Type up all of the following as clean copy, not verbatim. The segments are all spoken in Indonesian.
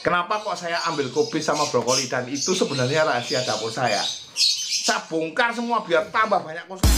Kenapa kok saya ambil kubis sama brokoli, dan itu sebenarnya rahasia dapur saya. Saya bongkar semua biar tambah banyak konsumen.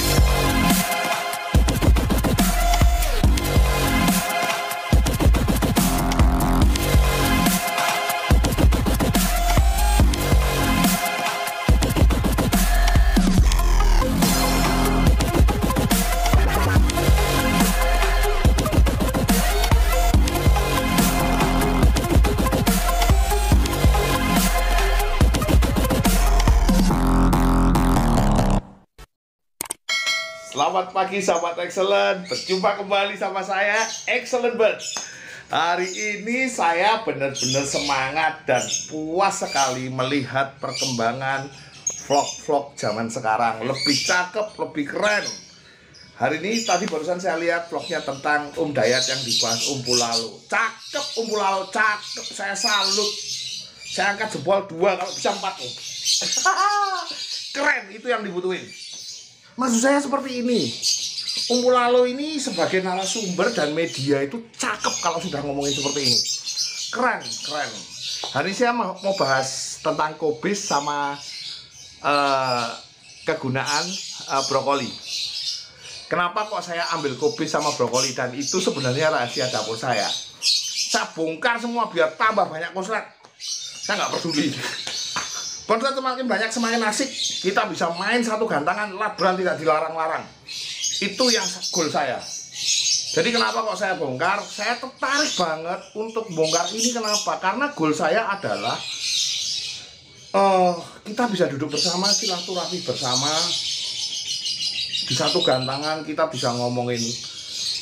Selamat pagi sahabat Excellent, berjumpa kembali sama saya Excellent Bird. Hari ini saya benar-benar semangat dan puas sekali melihat perkembangan vlog-vlog zaman sekarang. Lebih cakep, lebih keren. Hari ini tadi barusan saya lihat vlognya tentang Dayat yang dibahas Pulalo. Cakep Pulalo, cakep, saya salut. Saya angkat jempol 2 kalau bisa 4 nih. Keren, itu yang dibutuhin. Maksud saya seperti ini, Pulalo ini sebagai narasumber dan media itu cakep kalau sudah ngomongin seperti ini. Keren, keren. Hari ini saya mau bahas tentang kubis sama kegunaan brokoli. Kenapa kok saya ambil kubis sama brokoli, dan itu sebenarnya rahasia dapur saya. Saya bongkar semua biar tambah banyak konslet. Saya nggak peduli. Konslet semakin banyak semakin asik. Kita bisa main satu gantangan, labran tidak dilarang-larang. Itu yang goal saya. Jadi kenapa kok saya bongkar? Saya tertarik banget untuk bongkar ini. Kenapa? Karena goal saya adalah kita bisa duduk bersama, silaturahmi bersama. Di satu gantangan kita bisa ngomongin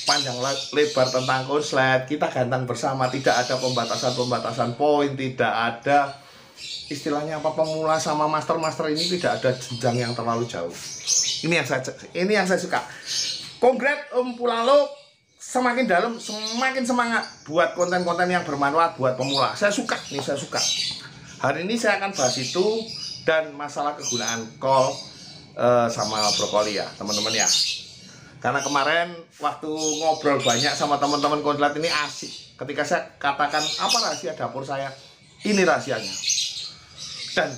panjang lebar tentang konslet. Kita gantang bersama, tidak ada pembatasan-pembatasan poin, tidak ada istilahnya apa, pemula sama master ini tidak ada jenjang yang terlalu jauh. Ini yang saya suka. Kongres Pulalo semakin dalam, semakin semangat buat konten-konten yang bermanfaat buat pemula. Saya suka nih, saya suka. Hari ini saya akan bahas itu dan masalah kegunaan kol sama brokoli ya, teman-teman ya. Karena kemarin waktu ngobrol banyak sama teman-teman konslet ini asik. Ketika saya katakan apa rahasia dapur saya, ini rahasianya. Dan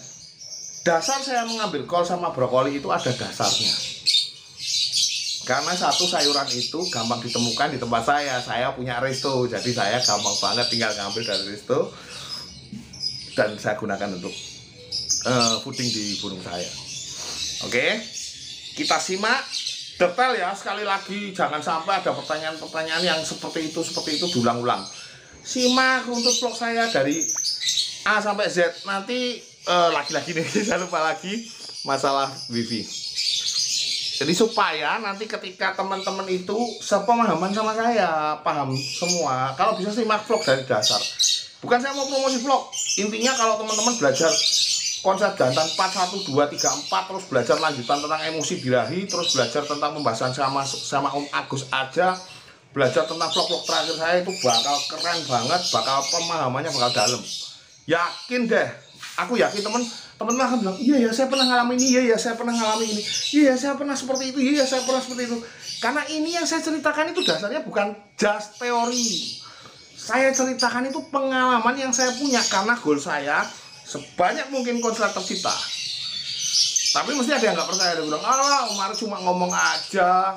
dasar saya mengambil kol sama brokoli itu ada dasarnya. Karena satu, sayuran itu gampang ditemukan di tempat saya. Saya punya resto, jadi saya gampang banget tinggal ngambil dari resto. Dan saya gunakan untuk fooding di burung saya. Oke, kita simak detail ya. Sekali lagi, jangan sampai ada pertanyaan-pertanyaan yang seperti itu diulang-ulang. Simak untuk vlog saya dari A sampai Z. Nanti lagi-lagi nih, saya lupa lagi masalah wifi. Jadi supaya nanti ketika teman-teman itu sepemahaman sama saya, paham semua. Kalau bisa simak vlog dari dasar. Bukan saya mau promosi vlog. Intinya kalau teman-teman belajar konsep jantan 4, 1, 2, 3, 4, terus belajar lanjutan tentang emosi birahi, terus belajar tentang pembahasan sama Om Agus aja, belajar tentang vlog-vlog terakhir saya itu bakal keren banget, bakal pemahamannya bakal dalam. Yakin deh. Aku yakin teman-teman akan bilang, iya ya saya pernah ngalamin ini, iya ya saya pernah ngalamin ini, iya saya pernah seperti itu, iya saya pernah seperti itu. Karena ini yang saya ceritakan itu dasarnya bukan just teori. Saya ceritakan itu pengalaman yang saya punya, karena goal saya sebanyak mungkin konslet tercipta. Tapi mesti ada yang nggak percaya, ada yang bilang, Umar cuma ngomong aja,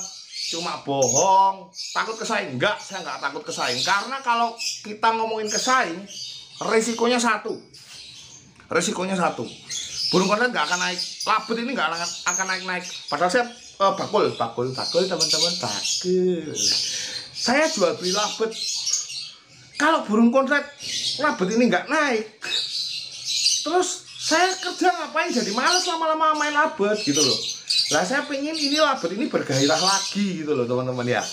cuma bohong, takut kesaing. Enggak, saya nggak takut kesaing. Karena kalau kita ngomongin kesaing, resikonya satu. Burung konslet nggak akan naik, labet ini nggak akan naik. Padahal saya bakul teman-teman, bakul. Saya jual beli labet. Kalau burung konslet labet ini nggak naik, terus saya kerja ngapain? Jadi males lama-lama main labet gitu loh. Lah saya pengen ini labet ini bergairah lagi gitu loh teman-teman ya,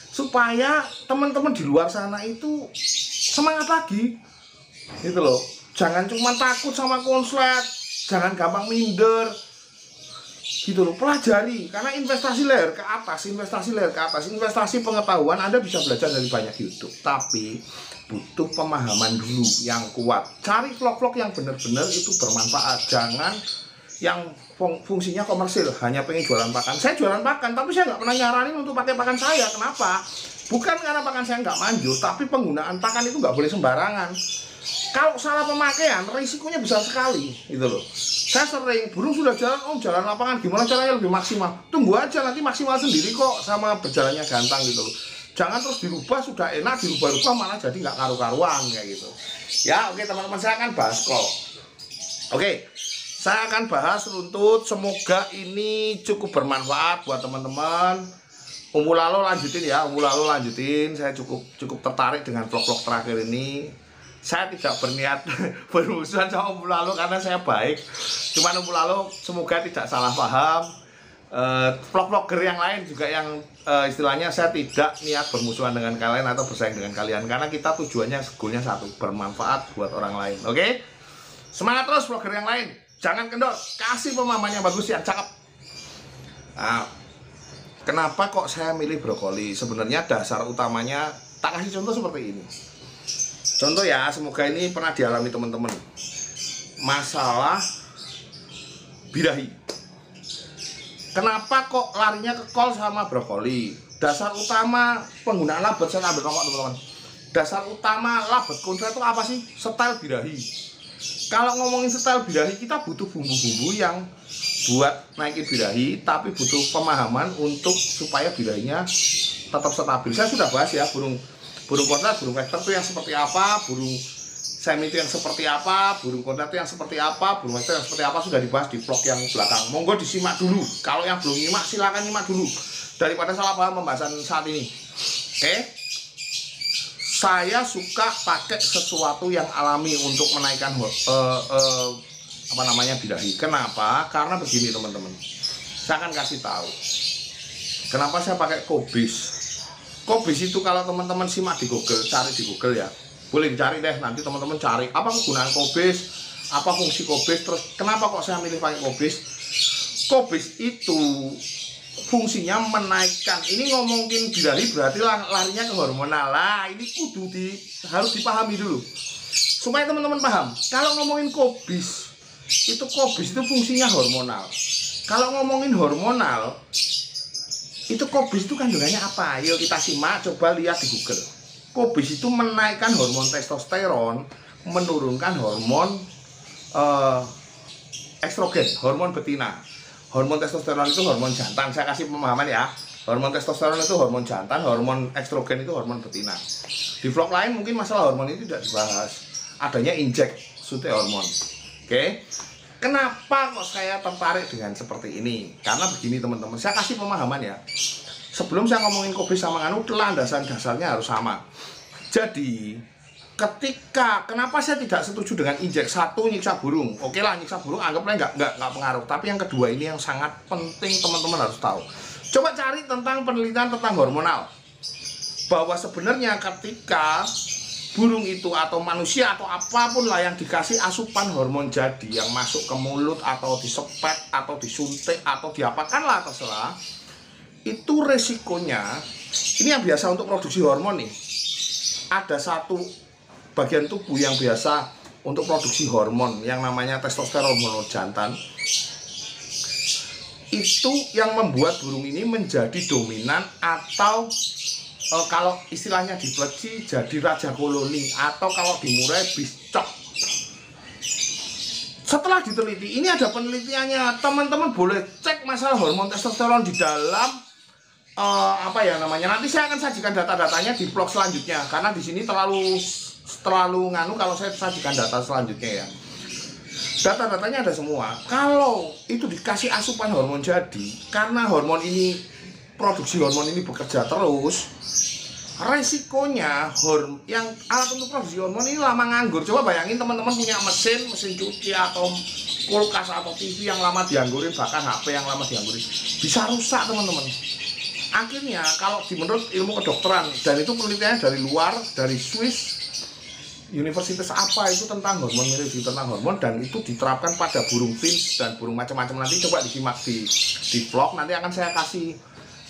supaya teman-teman di luar sana itu semangat lagi gitu loh. Jangan cuma takut sama konslet, jangan gampang minder gitu loh. Pelajari, karena investasi leher ke atas, investasi pengetahuan. Anda bisa belajar dari banyak YouTube, tapi butuh pemahaman dulu yang kuat. Cari vlog-vlog yang benar-benar itu bermanfaat. yang fungsinya komersil, hanya pengen jualan pakan. Saya jualan pakan, tapi saya nggak pernah nyaranin untuk pakai pakan saya. Kenapa? Bukan karena pakan saya nggak manjur, tapi penggunaan pakan itu nggak boleh sembarangan. Kalau salah pemakaian, risikonya besar sekali, gitu loh. Saya sering, burung sudah jalan, jalan lapangan, gimana caranya lebih maksimal? Tunggu aja, nanti maksimal sendiri kok sama berjalannya gantang, gitu loh. Jangan terus dirubah, sudah enak, dirubah-rubah malah jadi nggak karu-karuan, kayak gitu. Ya, oke teman-teman, saya akan bahas kok. Oke. Saya akan bahas runtut, semoga ini cukup bermanfaat buat teman-teman. Umul Lalo lanjutin ya, Umul Lalo lanjutin. Saya cukup tertarik dengan vlog-vlog terakhir ini. Saya tidak berniat bermusuhan sama Umul Lalo karena saya baik. Cuman Umul Lalo semoga tidak salah paham. Vlog-vlogger yang lain juga yang istilahnya saya tidak niat bermusuhan dengan kalian atau bersaing dengan kalian, karena kita tujuannya, goalnya satu, bermanfaat buat orang lain. Oke? Semangat terus vlogger yang lain. Jangan kendor, kasih pemahaman yang bagus, yang cakep. Nah, kenapa kok saya milih brokoli? Sebenarnya dasar utamanya, tak kasih contoh seperti ini. Contoh ya, semoga ini pernah dialami teman-teman. Masalah birahi. Kenapa kok larinya ke kol sama brokoli? Dasar utama penggunaan labet, saya ambil rokok teman-teman. Dasar utama labet kontra itu apa sih? Style birahi. Kalau ngomongin style birahi, kita butuh bumbu-bumbu yang buat naikin birahi, tapi butuh pemahaman untuk supaya birahinya tetap stabil. Saya sudah bahas ya, burung kodrat, burung vector itu yang seperti apa, burung semi itu yang seperti apa, burung kodrat itu yang seperti apa, burung vector yang seperti apa, sudah dibahas di vlog yang belakang. Monggo disimak dulu. Kalau yang belum nyimak, silakan nyimak dulu daripada salah paham pembahasan saat ini. Oke? Saya suka pakai sesuatu yang alami untuk menaikkan birahi. Kenapa? Karena begini teman-teman. Saya akan kasih tahu. Kenapa saya pakai kobis. Kobis itu kalau teman-teman simak di Google, cari di Google ya. Boleh dicari deh, nanti teman-teman cari apa kegunaan kobis, apa fungsi kobis, terus kenapa kok saya milih pakai kobis. Kobis itu fungsinya menaikkan, ini ngomongin birahi berarti larinya ke hormonal lah. Ini harus dipahami dulu supaya teman-teman paham. Kalau ngomongin kobis itu fungsinya hormonal. Kalau ngomongin hormonal itu kobis itu kandungannya apa? Yuk kita simak, coba lihat di Google. Kobis itu menaikkan hormon testosteron, menurunkan hormon estrogen, hormon betina. Hormon testosteron itu hormon jantan. Saya kasih pemahaman ya. Hormon testosteron itu hormon jantan, hormon estrogen itu hormon betina. Di vlog lain mungkin masalah hormon itu tidak dibahas. Adanya injek suntik hormon. Oke. Kenapa kok saya tertarik dengan seperti ini? Karena begini teman-teman, saya kasih pemahaman ya. Sebelum saya ngomongin kobis sama nganu, landasan dasarnya harus sama. Jadi kenapa saya tidak setuju dengan injek? Satu, nyiksa burung. Oke lah, nyiksa burung anggapnya nggak pengaruh. Tapi yang kedua ini yang sangat penting teman-teman harus tahu. Coba cari tentang penelitian tentang hormonal. Bahwa sebenarnya ketika burung itu atau manusia atau apapun lah yang dikasih asupan hormon jadi, yang masuk ke mulut atau disepet atau disuntik atau diapakan lah terserah, itu resikonya, ini yang biasa untuk produksi hormon nih. Ada satu bagian tubuh yang biasa untuk produksi hormon yang namanya testosteron, hormon jantan. Itu yang membuat burung ini menjadi dominan atau kalau istilahnya di pleci jadi raja koloni, atau kalau di murai biscok. Setelah diteliti, ini ada penelitiannya, teman-teman boleh cek masalah hormon testosteron di dalam nanti saya akan sajikan data-datanya di vlog selanjutnya, karena di sini terlalu nganu kalau saya sajikan data selanjutnya ya. Data-datanya ada semua. Kalau itu dikasih asupan hormon jadi, karena hormon ini, produksi hormon ini bekerja terus, resikonya yang alat untuk produksi hormon ini lama nganggur. Coba bayangin teman-teman punya mesin cuci atau kulkas atau TV yang lama dianggurin, bahkan HP yang lama dianggurin, bisa rusak teman-teman. Akhirnya kalau menurut ilmu kedokteran, dan itu penelitiannya dari luar, dari Swiss universitas apa itu tentang hormon, tentang hormon, dan itu diterapkan pada burung finch dan burung macam-macam. Nanti coba disimak di vlog, nanti akan saya kasih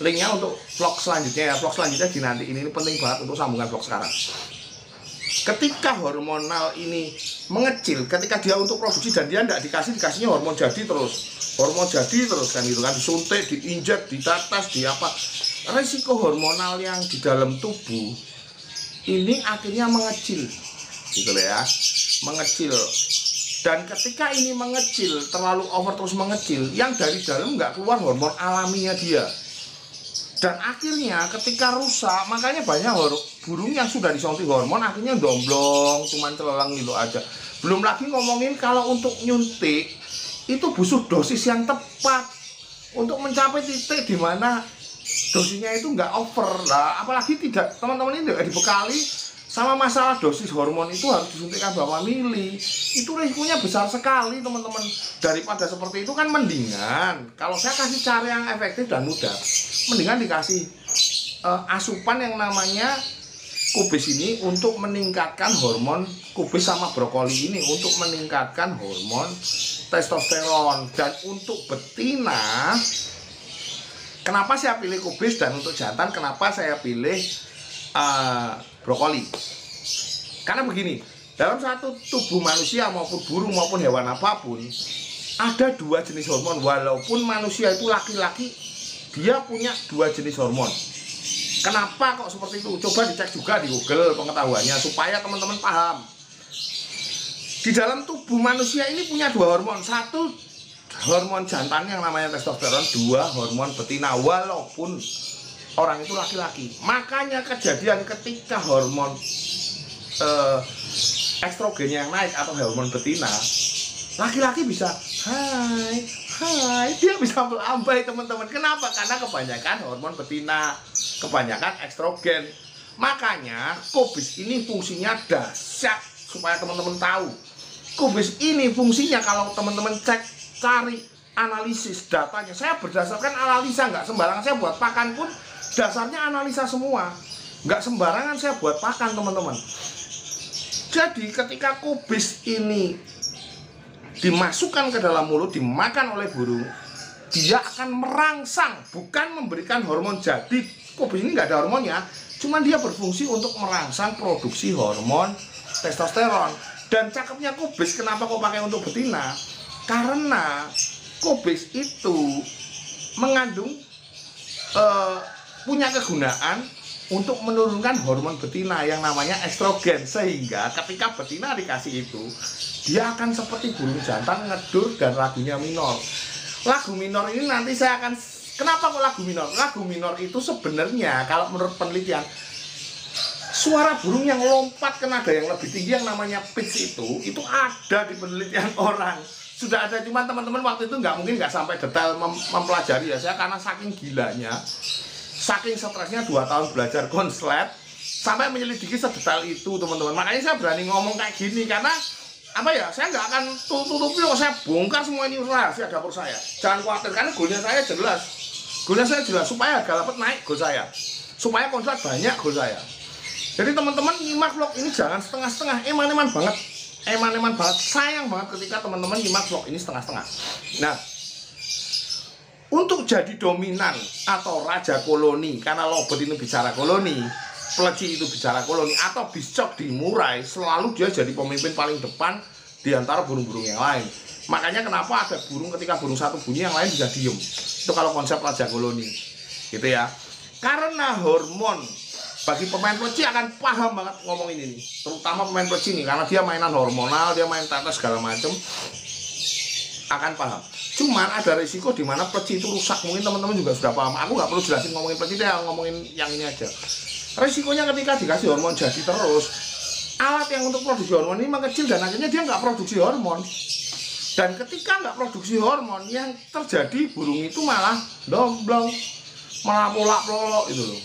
linknya untuk vlog selanjutnya ya. Vlog selanjutnya di nanti ini penting banget untuk sambungan vlog sekarang. Ketika hormonal ini mengecil, ketika dia untuk produksi dan dia tidak dikasihnya hormon jadi terus kan gitu kan, disuntik, diinjek, ditetes, di apa, resiko hormonal yang di dalam tubuh ini akhirnya mengecil gitu ya, mengecil. Dan ketika ini mengecil, terlalu over terus mengecil, yang dari dalam nggak keluar hormon alaminya dia. Dan akhirnya ketika rusak, makanya banyak burung yang sudah disuntik hormon akhirnya domblong, cuman celelang gitu aja. Belum lagi ngomongin kalau untuk nyuntik itu butuh dosis yang tepat untuk mencapai titik di mana dosisnya itu nggak over lah. Apalagi tidak, teman-teman ini tidak dibekali sama masalah dosis hormon itu harus disuntikkan berapa mili. Itu risikonya besar sekali teman-teman. Daripada seperti itu kan mendingan kalau saya kasih cara yang efektif dan mudah, mendingan dikasih asupan yang namanya kubis ini untuk meningkatkan hormon, kubis sama brokoli ini untuk meningkatkan hormon testosteron. Dan untuk betina, kenapa saya pilih kubis, dan untuk jantan kenapa saya pilih brokoli? Karena begini, dalam satu tubuh manusia maupun burung maupun hewan apapun ada dua jenis hormon. Walaupun manusia itu laki-laki, dia punya dua jenis hormon. Kenapa kok seperti itu? Coba dicek juga di Google pengetahuannya supaya teman-teman paham. Di dalam tubuh manusia ini punya dua hormon. Satu hormon jantan yang namanya testosteron, dua hormon betina walaupun orang itu laki-laki. Makanya kejadian ketika hormon estrogen yang naik atau hormon betina, laki-laki bisa hai, dia bisa melambai teman-teman. Kenapa? Karena kebanyakan hormon betina, kebanyakan estrogen. Makanya kubis ini fungsinya dahsyat. Supaya teman-teman tahu, kubis ini fungsinya kalau teman-teman cek, cari analisis datanya. Saya berdasarkan analisa, nggak sembarangan saya buat pakan pun dasarnya analisa semua, nggak sembarangan saya buat pakan teman-teman. Jadi ketika kubis ini dimasukkan ke dalam mulut, dimakan oleh burung, dia akan merangsang, bukan memberikan hormon jadi. Kubis ini nggak ada hormonnya, cuman dia berfungsi untuk merangsang produksi hormon testosteron. Dan cakepnya kubis, kenapa kok pakai untuk betina? Karena kubis itu mengandung punya kegunaan untuk menurunkan hormon betina yang namanya estrogen, sehingga ketika betina dikasih itu, dia akan seperti burung jantan, ngedur dan lagunya minor. Lagu minor ini nanti saya akan, kenapa kok lagu minor? Lagu minor itu sebenarnya kalau menurut penelitian, suara burung yang lompat ke nada yang lebih tinggi yang namanya pitch itu ada di penelitian orang. Sudah ada, cuman teman-teman waktu itu nggak sampai detail mempelajari ya saya, karena saking gilanya, saking stresnya 2 tahun belajar konslet sampai menyelidiki sedetail itu teman-teman. Makanya saya berani ngomong kayak gini, karena apa ya, saya nggak akan tutupi kok, saya bongkar semua ini rahasia dapur saya. Jangan khawatir, karena goalnya saya jelas, supaya harga dapat naik goal saya, supaya konslet banyak goal saya. Jadi teman-teman nyimak vlog ini jangan setengah-setengah, eman-eman banget, sayang banget ketika teman-teman nyimak vlog ini setengah-setengah. Nah, untuk jadi dominan atau raja koloni, karena lobet ini bicara koloni, pleci itu bicara koloni, atau biscok di murai, selalu dia jadi pemimpin paling depan di antara burung-burung yang lain. Makanya kenapa ada burung, ketika burung satu bunyi yang lain bisa diem. Itu kalau konsep raja koloni gitu ya. Karena hormon, bagi pemain pleci akan paham banget ngomongin ini, terutama pemain pleci ini, karena dia mainan hormonal, dia main tetes segala macem, akan paham. Cuman ada risiko di mana pleci itu rusak, mungkin teman-teman juga sudah paham. Aku nggak perlu jelasin ngomongin pleci deh, ngomongin yang ini aja. Risikonya ketika dikasih hormon jadi terus, alat yang untuk produksi hormon ini mengecil dan akhirnya dia nggak produksi hormon. Dan ketika nggak produksi hormon, yang terjadi burung itu malah domblong, malah polak-polok itu loh.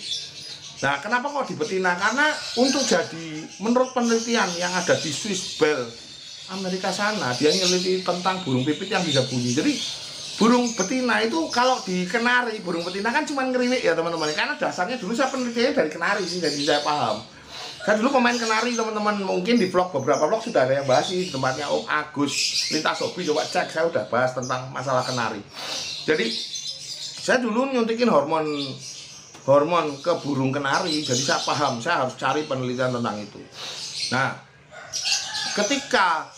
Nah, kenapa kok di betina? Karena untuk jadi, menurut penelitian yang ada di Swiss Bell Amerika sana, dia nyeliti tentang burung pipit yang bisa bunyi. Jadi burung betina itu kalau di kenari, burung betina kan cuma ngeriwik ya teman-teman. Karena dasarnya dulu saya penelitiannya dari kenari sih, jadi saya paham. Saya dulu pemain kenari teman-teman, mungkin di vlog, beberapa vlog sudah ada yang bahas di tempatnya Om Agus Lintas Hobi, coba cek, saya udah bahas tentang masalah kenari. Jadi saya dulu nyuntikin hormon ke burung kenari, jadi saya paham, saya harus cari penelitian tentang itu. Nah, ketika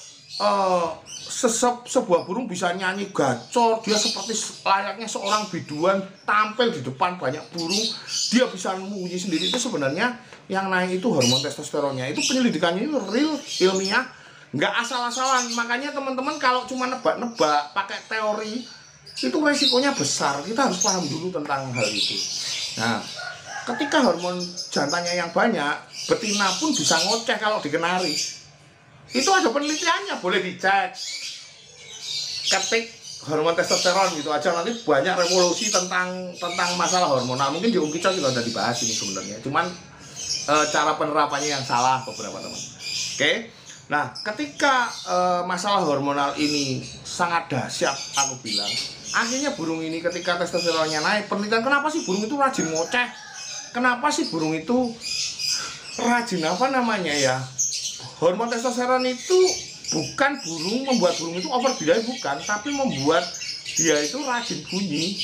sebuah burung bisa nyanyi gacor, dia seperti layaknya seorang biduan tampil di depan banyak burung, dia bisa membunyi sendiri, itu sebenarnya yang naik itu hormon testosteronnya. Itu penyelidikannya itu real, ilmiah, nggak asal-asalan. Makanya teman-teman kalau cuma nebak-nebak pakai teori itu resikonya besar. Kita harus paham dulu tentang hal itu. Nah, ketika hormon jantannya yang banyak, betina pun bisa ngoceh kalau dikenari. Itu ada penelitiannya, boleh dicek. Ketik hormon testosteron gitu aja, nanti banyak revolusi tentang masalah hormonal. Mungkin di Kicau juga udah dibahas ini sebenarnya. Cuman cara penerapannya yang salah beberapa teman. Oke. Nah, ketika masalah hormonal ini sangat dahsyat, aku bilang, akhirnya burung ini ketika testosteronnya naik, penelitian kenapa sih burung itu rajin ngoceh? Kenapa sih burung itu rajin apa namanya ya? Hormon testosteron itu bukan membuat burung itu over birahi, bukan, tapi membuat dia itu rajin bunyi,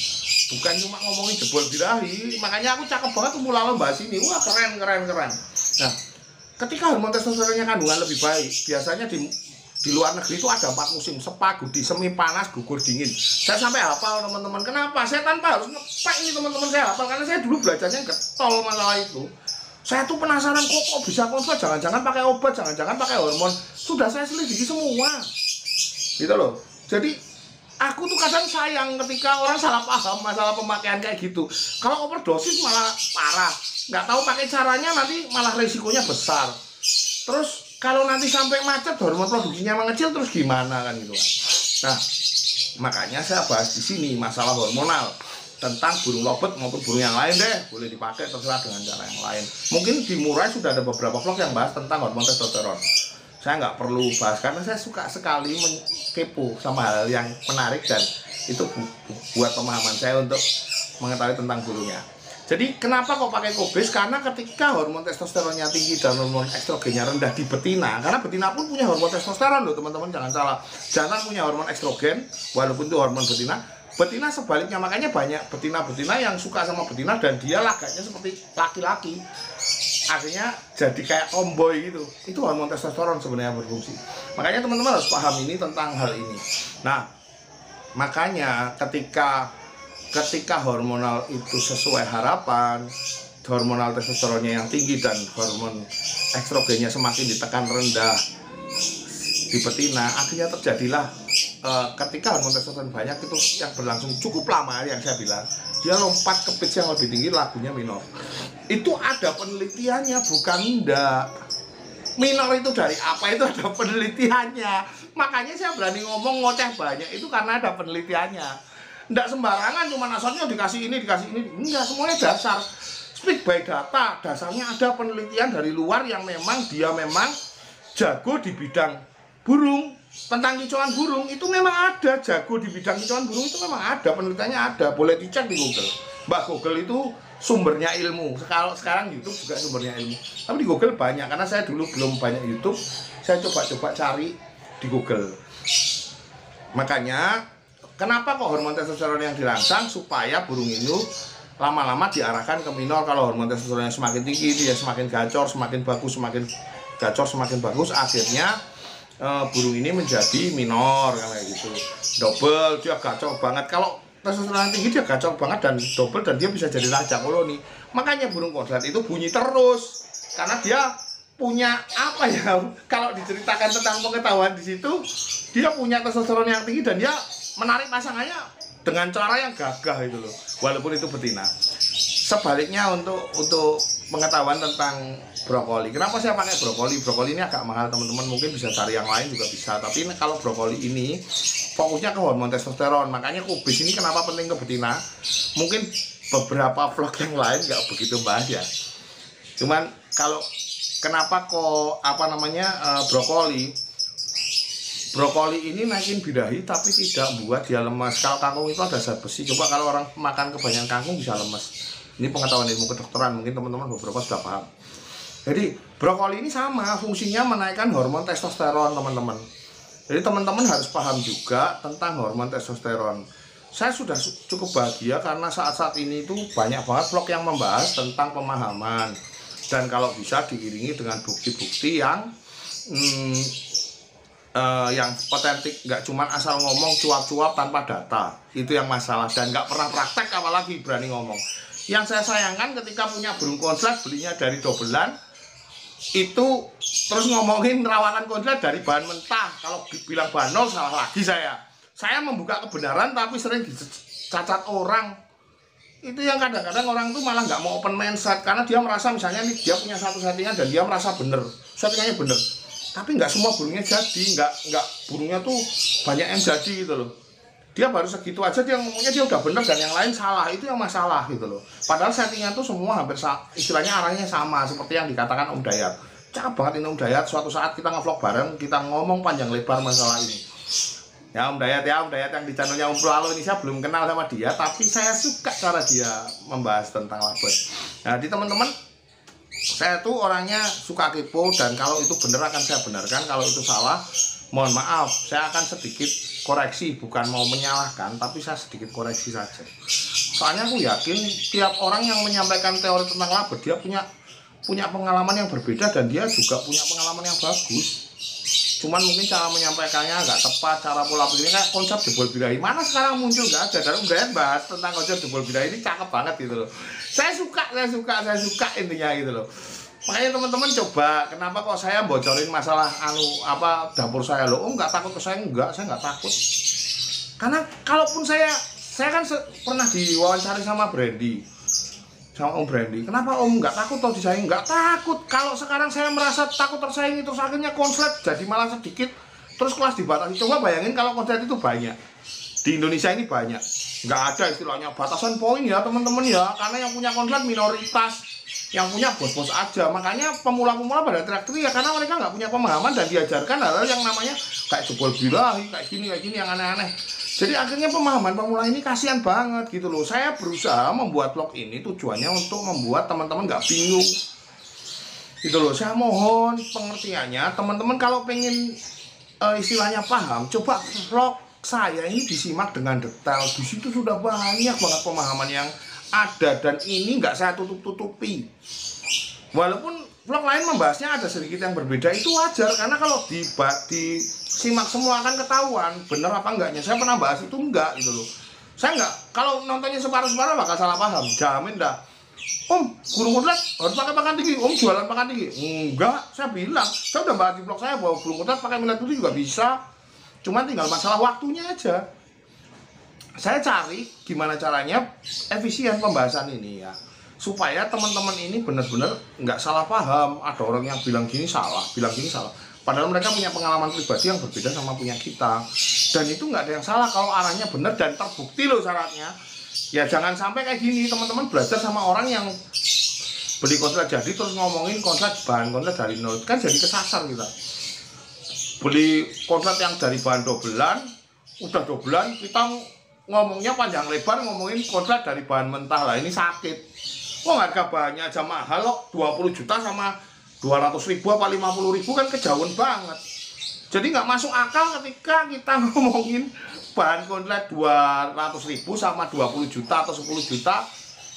bukan cuma ngomongin jebol birahi. Makanya aku cakep banget tuh mulai bahas ini. Wah, keren. Nah, ketika hormon testosteronnya kandungan lebih baik, biasanya di luar negeri itu ada 4 musim: sepa, gudi, semi, panas, gugur, dingin. Saya sampai hafal teman-teman. Kenapa? Saya tanpa harus ngepak ini teman-teman, saya hafal karena saya dulu belajarnya getol masalah itu. Saya tuh penasaran kok bisa konsul, jangan-jangan pakai obat, jangan-jangan pakai hormon. Sudah saya selidiki semua, gitu loh. Jadi aku tuh kadang sayang ketika orang salah paham masalah pemakaian kayak gitu. Kalau overdosis malah parah, nggak tahu pakai caranya, nanti malah resikonya besar. Terus kalau nanti sampai macet, hormon produksinya mengecil, terus gimana kan gitu kan. Nah, makanya saya bahas di sini masalah hormonal tentang burung lobet maupun burung yang lain deh, boleh dipakai terserah dengan cara yang lain. Mungkin di Murai sudah ada beberapa vlog yang bahas tentang hormon testosteron. Saya nggak perlu bahas karena saya suka sekali kepo sama hal yang menarik, dan itu buat pemahaman saya untuk mengetahui tentang burungnya. Jadi kenapa kok pakai Kobis? Karena ketika hormon testosteronnya tinggi dan hormon estrogennya rendah di betina, karena betina pun punya hormon testosteron loh teman-teman, jangan salah. Jantan punya hormon estrogen, walaupun itu hormon betina. Betina sebaliknya, makanya banyak betina-betina yang suka sama betina dan dia lagaknya seperti laki-laki. Akhirnya jadi kayak tomboy gitu. Itu hormon testosteron sebenarnya berfungsi. Makanya teman-teman harus paham ini tentang hal ini. Nah, makanya ketika hormonal itu sesuai harapan, hormonal testosteronnya yang tinggi dan hormon estrogennya semakin ditekan rendah di betina, akhirnya terjadilah ketika hormon testosteron banyak itu yang berlangsung cukup lama, yang saya bilang dia lompat ke pitch yang lebih tinggi, lagunya minor. Itu ada penelitiannya, bukan ndak. Minor itu dari apa, itu ada penelitiannya. Makanya saya berani ngomong ngoceh banyak itu karena ada penelitiannya. Ndak sembarangan cuma asalnya dikasih ini. Enggak, semuanya dasar. Speak by data, dasarnya ada penelitian dari luar yang memang dia jago di bidang burung, tentang kicauan burung itu memang ada, jago di bidang kicauan burung itu memang ada, penelitiannya ada, boleh dicek di Google. Mbak Google itu sumbernya ilmu. Sekarang YouTube juga sumbernya ilmu. Tapi di Google banyak, karena saya dulu belum banyak YouTube, saya coba cari di Google. Makanya kenapa kok hormon testosteron yang dirangsang supaya burung itu lama-lama diarahkan ke minor. Kalau hormon testosteronnya semakin tinggi, dia semakin gacor, semakin bagus, semakin gacor, semakin bagus, akhirnya burung ini menjadi minor kayak gitu. Double, dia gacor banget. Kalau testosteron tinggi dia gacor banget dan double, dan dia bisa jadi raja koloni. Makanya burung kodrat itu bunyi terus karena dia punya apa ya? Kalau diceritakan tentang pengetahuan di situ, dia punya testosteron yang tinggi dan dia menarik pasangannya dengan cara yang gagah itu loh. Walaupun itu betina. Sebaliknya untuk pengetahuan tentang brokoli. Kenapa saya pakai brokoli? Brokoli ini agak mahal teman-teman, mungkin bisa cari yang lain juga bisa. Tapi kalau brokoli ini fokusnya ke hormon testosteron. Makanya Kobis ini kenapa penting ke betina? Mungkin beberapa vlog yang lain nggak begitu bahas ya. Cuman kalau kenapa kok brokoli ini naikin birahi tapi tidak buat dia lemas. Kalau kangkung itu ada zat besi. Coba kalau orang makan kebanyakan kangkung bisa lemas. Ini pengetahuan ilmu kedokteran, mungkin teman-teman beberapa sudah paham. Jadi brokoli ini sama, fungsinya menaikkan hormon testosteron teman-teman. Jadi teman-teman harus paham juga tentang hormon testosteron. Saya sudah cukup bahagia karena saat-saat ini itu banyak banget vlog yang membahas tentang pemahaman. Dan kalau bisa diiringi dengan bukti-bukti yang yang otentik, nggak cuma asal ngomong cuap-cuap tanpa data, itu yang masalah, dan nggak pernah praktek apalagi berani ngomong. Yang saya sayangkan ketika punya burung konslet belinya dari dobelan itu, terus ngomongin rawatan konslet dari bahan mentah. Kalau bilang bahan nol salah lagi saya membuka kebenaran tapi sering dicacat orang. Itu yang kadang-kadang orang tuh malah nggak mau open mindset karena dia merasa misalnya nih dia punya satu settingan dan dia merasa bener, settingannya bener, tapi nggak semua burungnya jadi, nggak burungnya tuh banyak yang jadi gitu loh. Dia baru segitu aja dia ngomongnya dia udah bener dan yang lain salah, itu yang masalah gitu loh. Padahal settingnya tuh semua hampir istilahnya arahnya sama seperti yang dikatakan Om Dayat. Cakep banget ini Om Dayat. Suatu saat kita ngevlog bareng, kita ngomong panjang lebar masalah ini. Ya Om Dayat yang di channelnya Om Lalu ini saya belum kenal sama dia, tapi saya suka cara dia membahas tentang labet. Nah di teman-teman, saya tuh orangnya suka kepo dan kalau itu bener akan saya benarkan, kalau itu salah mohon maaf, saya akan sedikit koreksi, bukan mau menyalahkan tapi saya sedikit koreksi saja. Soalnya aku yakin tiap orang yang menyampaikan teori tentang labet dia punya pengalaman yang berbeda dan dia juga punya pengalaman yang bagus. Cuman mungkin cara menyampaikannya nggak tepat, cara pola pikirnya kayak konsep jebol birahi. Mana sekarang muncul nggak ada, dan Om bahas tentang konsep jebol birahi ini cakep banget gitu loh. Saya suka intinya gitu loh. Makanya teman-teman coba, kenapa kok saya bocorin masalah dapur saya loh? Nggak takut ke saya nggak takut. Karena kalaupun saya kan pernah diwawancari sama Brandy, sama Om Brandy, kenapa Om nggak takut atau disaingi? Nggak takut. Kalau sekarang saya merasa takut tersaingi, terus akhirnya konslet jadi malah sedikit, terus kelas dibatasi. Coba bayangin kalau konslet itu banyak di Indonesia ini, banyak, nggak ada istilahnya batasan poin ya teman-teman ya, karena yang punya konslet minoritas, yang punya bos-bos aja. Makanya pemula-pemula pada teriak-teriak ya, karena mereka nggak punya pemahaman dan diajarkan hal-hal yang namanya kayak jebol birahi, kayak gini yang aneh-aneh. Jadi akhirnya pemahaman pemula ini kasihan banget gitu loh. Saya berusaha membuat vlog ini tujuannya untuk membuat teman-teman nggak bingung gitu loh. Saya mohon pengertiannya teman-teman, kalau pengen istilahnya paham, coba vlog saya ini disimak dengan detail. Di situ sudah banyak banget pemahaman yang ada dan ini nggak saya tutup-tutupi. Walaupun vlog lain membahasnya ada sedikit yang berbeda, itu wajar karena kalau disimak semua akan ketahuan bener apa enggaknya. Saya pernah bahas itu enggak gitu loh. Saya enggak, kalau nontonnya separuh-separuh bakal salah paham, jamin dah. Om, burung kudrat harus pakai pakan tinggi, Om jualan pakan tinggi. Enggak, saya bilang, saya udah bahas di vlog saya bahwa burung kudrat pakai millet putih juga bisa. Cuman tinggal masalah waktunya aja. Saya cari gimana caranya efisien pembahasan ini ya, supaya teman-teman ini benar-benar nggak salah paham. Ada orang yang bilang gini salah, padahal mereka punya pengalaman pribadi yang berbeda sama punya kita. Dan itu nggak ada yang salah kalau arahnya benar dan terbukti loh syaratnya. Ya jangan sampai kayak gini, teman-teman belajar sama orang yang beli konslet jadi terus ngomongin bahan konslet dari nol, kan jadi kesasar kita. Beli konslet yang dari bahan dobelan, udah dobelan kita ngomongnya panjang lebar ngomongin konslet dari bahan mentah, lah ini sakit. Harga bahannya aja mahal loh, 20 juta sama 200.000 apa 50.000 kan kejauhan banget. Jadi nggak masuk akal ketika kita ngomongin bahan konslet 200.000 sama 20 juta atau 10 juta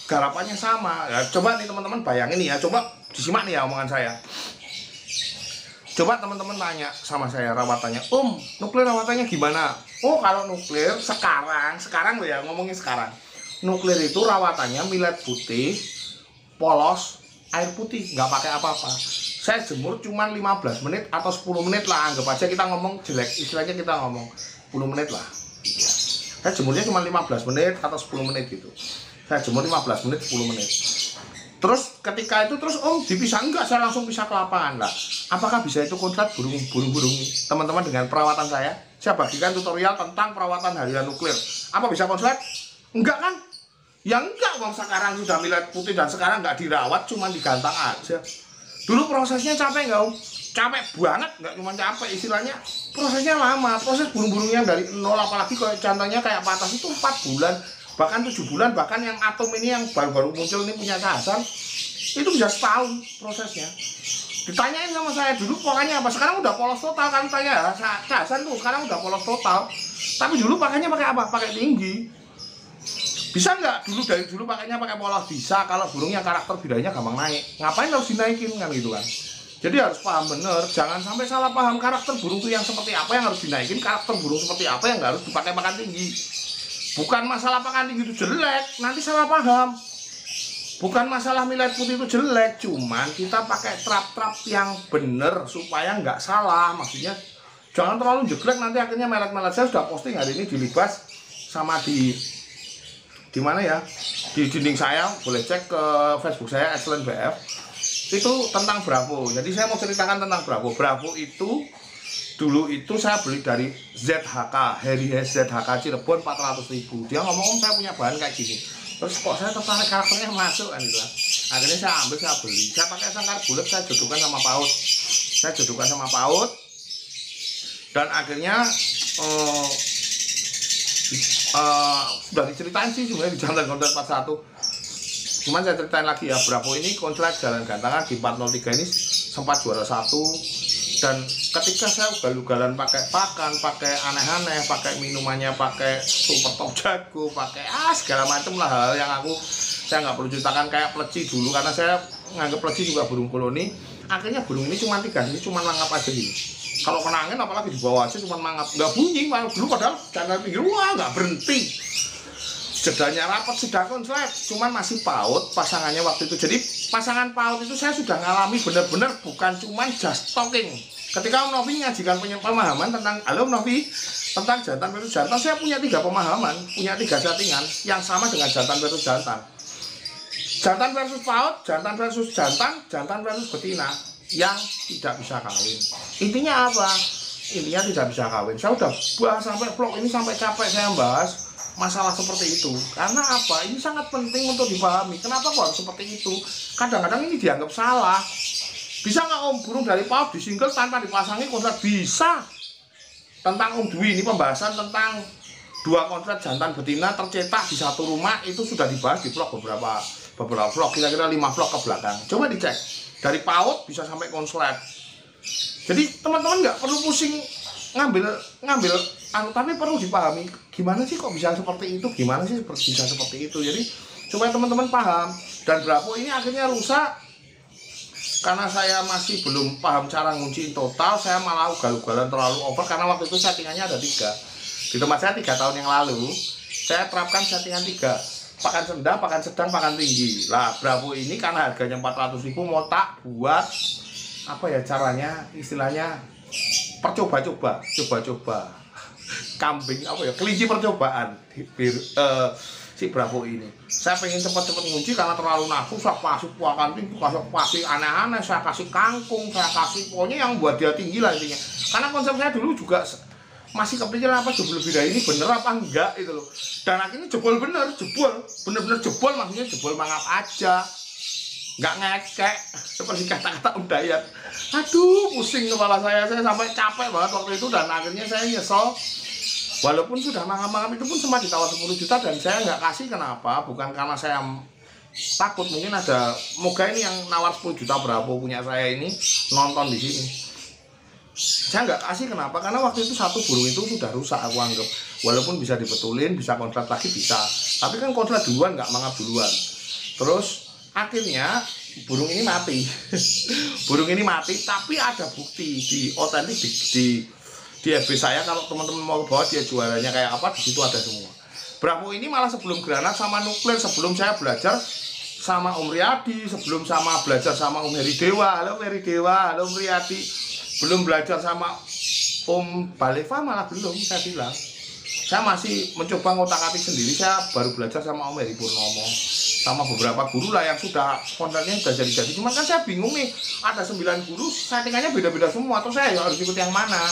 garapannya sama ya. Coba nih teman-teman bayangin nih ya, coba disimak nih ya omongan saya. Coba teman-teman tanya sama saya rawatannya, Om, nuklir rawatannya gimana? Oh kalau nuklir sekarang loh ya, ngomongin sekarang. Nuklir itu rawatannya millet putih, polos, air putih, nggak pakai apa-apa. Saya jemur cuma 15 menit atau 10 menit lah, anggap aja kita ngomong jelek, istilahnya kita ngomong 10 menit lah. Saya jemurnya cuma 15 menit atau 10 menit gitu. Saya jemur 15 menit, 10 menit. Terus ketika itu terus Om dipisah, enggak, saya langsung pisah ke lapangan lah. Apakah bisa itu konslet burung-burung teman-teman dengan perawatan saya? Saya bagikan tutorial tentang perawatan harian nuklir. Apa bisa konslet? Enggak kan? Ya enggak, Bang, sekarang sudah millet putih dan sekarang nggak dirawat, cuma digantang aja. Dulu prosesnya capek nggak Om? Capek banget, nggak cuma capek, istilahnya prosesnya lama. Proses burung-burung yang dari nol, apalagi kayak contohnya kayak patas itu 4 bulan, bahkan 7 bulan, bahkan yang atom ini yang baru-baru muncul ini punya Hasan, itu bisa setahun prosesnya. Ditanyain sama saya dulu pokoknya apa, sekarang udah polos total kan, tanya Hasan tuh sekarang udah polos total. Tapi dulu pakainya pakai apa? Pakai tinggi. Bisa nggak dari dulu pakainya pakai polos? Bisa, kalau burung yang karakter birahinya gampang naik. Ngapain harus dinaikin kan gitu kan? Jadi harus paham bener, jangan sampai salah paham karakter burung itu yang seperti apa yang harus dinaikin, karakter burung seperti apa yang harus dipakai pakan tinggi. Bukan masalah pakan tinggi itu jelek, nanti salah paham. Bukan masalah millet putih itu jelek, cuman kita pakai trap-trap yang bener supaya nggak salah. Maksudnya jangan terlalu jelek, nanti akhirnya millet-millet saya sudah posting hari ini di Libas sama di mana ya, di dinding saya, boleh cek ke Facebook saya Excellent BF. Itu tentang Bravo. Jadi saya mau ceritakan tentang Bravo. Bravo itu dulu itu saya beli dari ZHK, Harry ZHK Cirebon 400.000. Dia ngomong saya punya bahan kayak gini. Terus kok saya tertarik karakternya masuk kan gitu. Akhirnya saya ambil, saya beli. Saya pakai sangkar bulat, saya jodohkan sama PAUD. Saya jodohkan sama PAUD. Dan akhirnya sudah diceritain sih sebenarnya di Jantan Konten 41. Cuman saya ceritain lagi ya, Bravo ini konslet jalan gantangan di 403 ini sempat juara 1. Dan ketika saya ugal-ugalan pakai pakan, pakai aneh-aneh, pakai minumannya, pakai super top jago, pakai segala macam lah hal yang saya nggak perlu ceritakan, kayak pleci dulu, karena saya nganggap pleci juga burung koloni. Akhirnya burung ini cuma 3 sini, cuma mangap aja gitu. Kalau kena angin apalagi di bawah aja cuma mangap, nggak bunyi malah dulu, padahal jangan pinggir, wah nggak berhenti. Jedanya rapat sudah konslet, cuman masih PAUD pasangannya waktu itu. Jadi pasangan PAUD itu saya sudah ngalami bener-bener, bukan cuman just talking. Ketika Om Novi ngajikan pemahaman tentang, halo Om Novi, tentang jantan versus jantan, saya punya 3 pemahaman, punya 3 settingan yang sama dengan jantan versus jantan. Jantan versus PAUD, jantan versus jantan, jantan versus betina yang tidak bisa kawin. Intinya apa? Intinya tidak bisa kawin. Saya udah bahas sampai vlog ini, sampai capek saya bahas masalah seperti itu. Karena apa? Ini sangat penting untuk dipahami. Kenapa kok harus seperti itu? Kadang-kadang ini dianggap salah. Bisa nggak Om burung dari PAUD disingkel tanpa dipasangi konslet? Bisa. Tentang Om Dwi ini pembahasan tentang 2 konslet jantan betina tercetak di satu rumah itu sudah dibahas di vlog beberapa vlog, kira-kira 5 vlog ke belakang. Coba dicek. Dari PAUD bisa sampai konslet. Jadi teman-teman nggak perlu pusing ngambil tapi perlu dipahami gimana sih kok bisa seperti itu, gimana sih bisa seperti itu. Jadi supaya teman-teman paham. Dan Bravo ini akhirnya rusak karena saya masih belum paham cara ngunciin total. Saya malah ugal-ugalan terlalu over, karena waktu itu settingannya ada 3 di tempat saya. 3 tahun yang lalu saya terapkan settingan 3, pakan rendah, pakan sedang, pakan tinggi. Lah Bravo ini karena harganya 400.000 mau tak buat apa ya caranya, istilahnya coba-coba kambing apa ya, kelinci percobaan si Bravo ini. Saya pengen cepat-cepat ngunci karena terlalu nafsu. Saya kasih pakan tinggi, kasih aneh-aneh, saya kasih kangkung, saya kasih pokoknya yang buat dia tinggi lah intinya. Karena konsep saya dulu juga masih kepikiran apa jebol beda ini bener apa enggak itu loh. Dan akhirnya jebol bener jebol, maksudnya jebol mangap aja, nggak ngekek seperti kata-kata Om Dayat. Aduh pusing kepala saya sampai capek banget waktu itu. Dan akhirnya saya nyesel, walaupun sudah mangap-mangap itu pun sempat ditawar 10 juta dan saya nggak kasih. Kenapa? Bukan karena saya takut, mungkin ada moga ini yang nawar 10 juta Bravo punya saya ini nonton di sini. Saya nggak kasih, kenapa? Karena waktu itu satu burung itu sudah rusak aku anggap. Walaupun bisa dibetulin, bisa konslet lagi bisa, tapi kan konslet duluan, nggak mangap duluan. Terus akhirnya burung ini mati. Burung ini mati, tapi ada bukti di otentik di FB saya. Kalau teman-teman mau ke bawah dia juaranya kayak apa, di situ ada semua. Bravo ini malah sebelum granat sama nuklir, sebelum saya belajar sama Om Riyadi, sebelum sama belajar sama Om Heri Dewa, halo Heri Dewa, halo Om Riyadi, belum belajar sama Om Baleva, malah belum saya bilang. Saya masih mencoba ngotak-atik sendiri. Saya baru belajar sama Om Heri Purnomo, sama beberapa guru lah yang sudah kontennya sudah jadi-jadi. Cuman kan saya bingung nih, ada 9 guru, settingannya beda-beda semua, terus saya harus ikut yang mana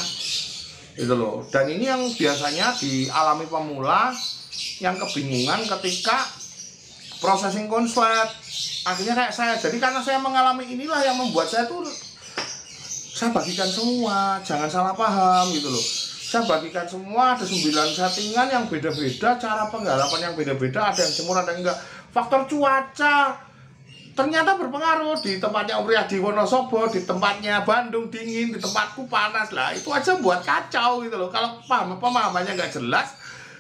itu loh. Dan ini yang biasanya dialami pemula yang kebingungan ketika processing konslet. Akhirnya kayak saya, jadi karena saya mengalami inilah yang membuat saya tuh, saya bagikan semua, jangan salah paham gitu loh. Saya bagikan semua, ada 9 settingan yang beda-beda, cara penggarapan yang beda-beda, ada yang jemur, ada yang enggak. Faktor cuaca ternyata berpengaruh. Di tempatnya Om Riyadi Wonosobo, di tempatnya Bandung dingin, di tempatku panas. Lah itu aja buat kacau gitu loh. Kalau pemahamannya nggak jelas,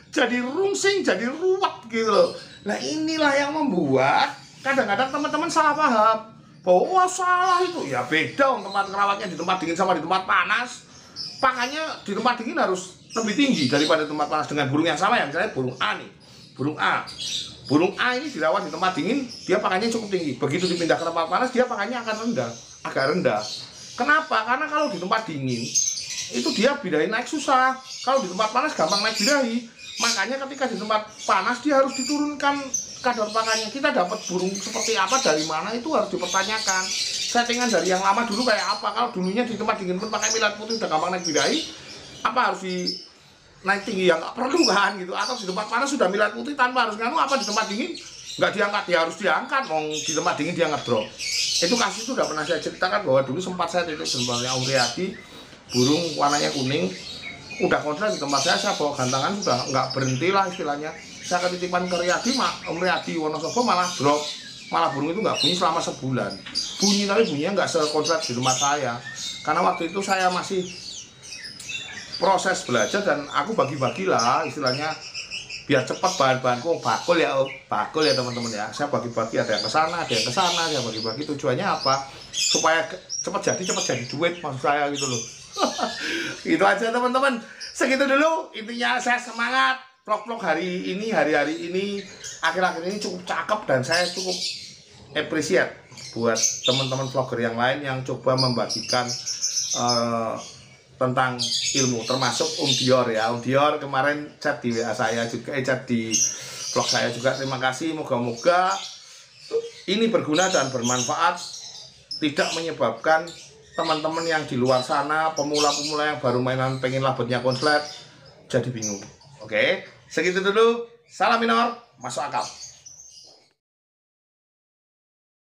jadi rungsing, jadi ruwet gitu loh. Nah inilah yang membuat kadang-kadang teman-teman salah paham. bahwa salah itu ya beda tempat ngerawatnya di tempat dingin sama di tempat panas. Pakannya di tempat dingin harus lebih tinggi daripada tempat panas. Dengan burung yang sama ya, misalnya burung A nih, burung A ini dirawat di tempat dingin, dia pakannya cukup tinggi. Begitu dipindah ke tempat panas, dia pakannya akan rendah, agak rendah. Kenapa? Karena kalau di tempat dingin itu dia birahi naik susah, kalau di tempat panas gampang naik birahi. Makanya ketika di tempat panas dia harus diturunkan kadar pakannya. Kita dapat burung seperti apa, dari mana, itu harus dipertanyakan. Settingan dari yang lama dulu kayak apa. Kalau dulunya di tempat dingin pun pakai millet putih udah gampang naik birahi, apa harus di naik tinggi yang nggak perlu kan gitu. Atau di tempat panas sudah millet putih tanpa harus nganu, apa di tempat dingin nggak diangkat, dia harus diangkat. Di tempat dingin dia ngedrop. Itu kasus itu udah pernah saya ceritakan, bahwa dulu sempat saya titip jempolnya Om Riyadi, burung warnanya kuning, udah kontrak di tempat saya bawa gantangan, sudah nggak berhenti lah istilahnya. Saya ketitipan ke Riyadi, Om Riyadi Wonosobo malah drop, malah burung itu nggak bunyi selama sebulan. Bunyi tapi bunyinya nggak sekontrak di tempat saya, karena waktu itu saya masih proses belajar dan aku bagi-bagilah istilahnya biar cepat bahan-bahanku bakul ya teman-teman ya. Saya bagi-bagi, ada yang ke sana, ada yang ke sana, saya bagi-bagi. Tujuannya apa? Supaya cepat jadi duit maksud saya gitu loh. Itu aja teman-teman, segitu dulu intinya. Saya semangat vlog-vlog hari ini, hari-hari ini, akhir-akhir ini cukup cakep, dan saya cukup appreciate buat teman-teman vlogger yang lain yang coba membagikan tentang ilmu, termasuk Om Dior ya. Om Dior kemarin chat di WA saya juga, chat di vlog saya juga. Terima kasih, moga-moga ini berguna dan bermanfaat, tidak menyebabkan teman-teman yang di luar sana, pemula-pemula yang baru mainan pengen labetnya konslet jadi bingung. Oke, segitu dulu. Salam minor, masuk akal.